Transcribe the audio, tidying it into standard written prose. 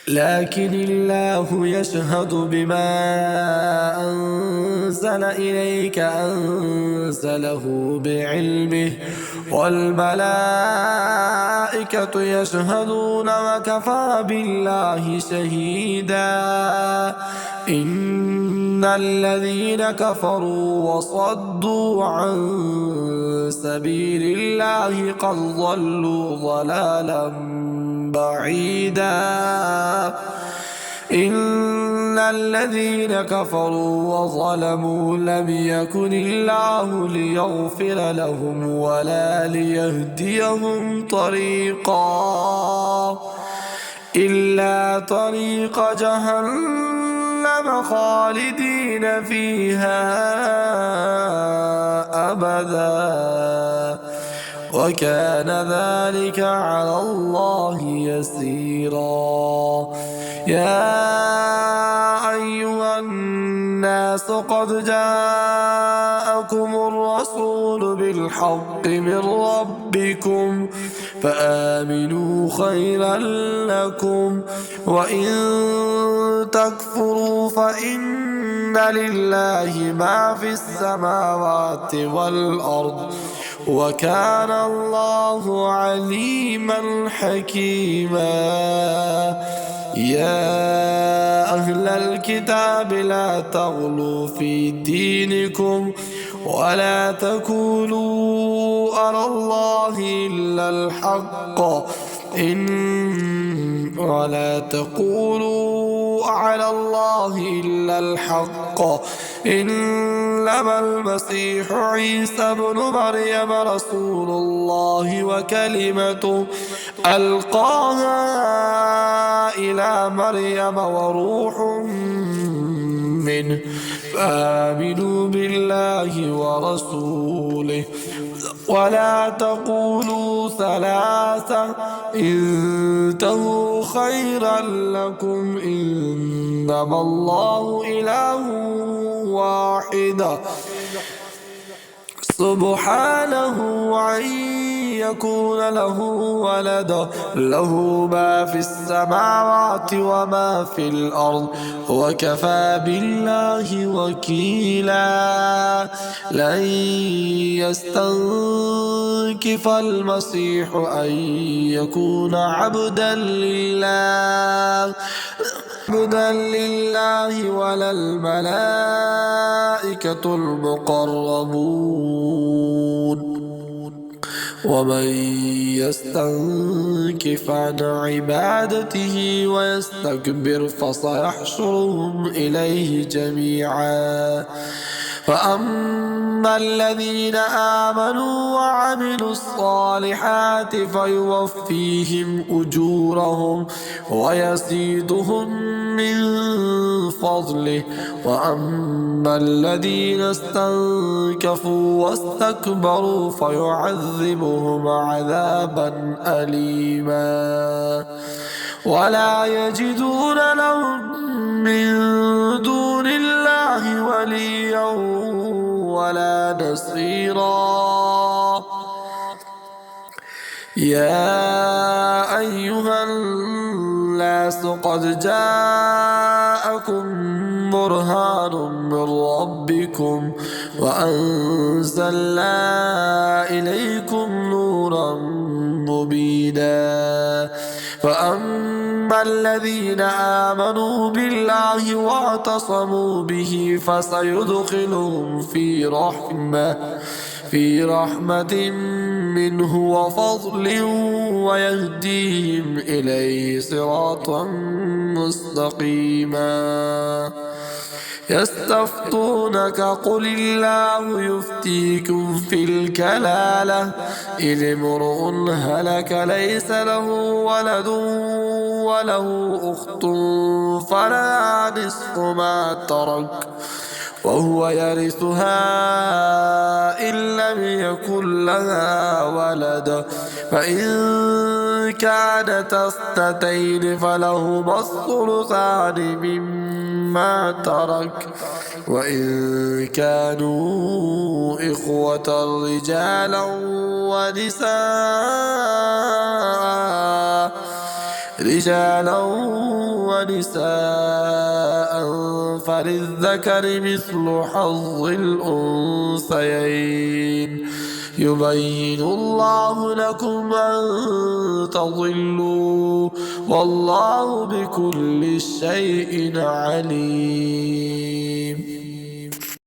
لكن الله يشهد بما أنزل إليك أنزله بعلمه والملائكة يشهدون وكفى بالله شهيدا. إن الذين كفروا وصدوا عن سبيل الله قد ضلوا ضلالا بعيدا. إن الذين كفروا وظلموا لم يكن الله ليغفر لهم ولا ليهديهم طريقا إلا طريق جهنم خالدين فيها أبدا وكان ذلك على الله يسيرا. يا أيها الناس قد جاءكم الرسول بالحق من ربكم فآمنوا خيرا لكم وإن تكفروا فإن لله ما في السماوات والأرض وكان الله عليما حكيما. يا أهل الكتاب لا تغلوا في دينكم ولا تقولوا على الله إلا الحق إنما المسيح عيسى بن مريم رسول الله وكلمته ألقاها إلى مريم وروح منه فآمنوا بالله ورسوله ولا تقولوا ثلاثة انتهوا خيرا لكم إنما الله إله واحد سبحانه أن يكون له ولد له ما في السماوات وما في الأرض وكفى بالله وكيلا. لن يستنكف المسيح أن يكون عبدا لله ولا الملائكة المقربون ومن يستنكف عن عبادته ويستكبر فسيحشرهم إليه جميعا. فأما الذين آمنوا وعملوا الصالحات فيوفيهم أجورهم ويزيدهم من فضله وأما الذين استنكفوا واستكبروا فيعذبهم عذابا أليما ولا يجدون لهم من دون الله وليا ولا نصيرا. يا أيها الناس قد جاءكم برهان من ربكم وأنزلنا إليكم نورا مبينا. فأما الذين آمنوا بالله واعتصموا به فسيدخلهم في رحمة منه وفضل ويهديهم إليه صراطا مستقيما. يستفتونك قل الله يفتيكم في الكلالة إن امرؤ هلك ليس له ولد وله أخت فلها نصف ما ترك وهو يرثها إن لم يكن لها ولد فإن كانت اثنتين فلهما الثلثان مما ترك وإن كانوا إخوة رجالا ونساء رجالا ونساء فللذكر مثل حظ الأنثيين يبين الله لكم أن تضلوا والله بكل شيء عليم.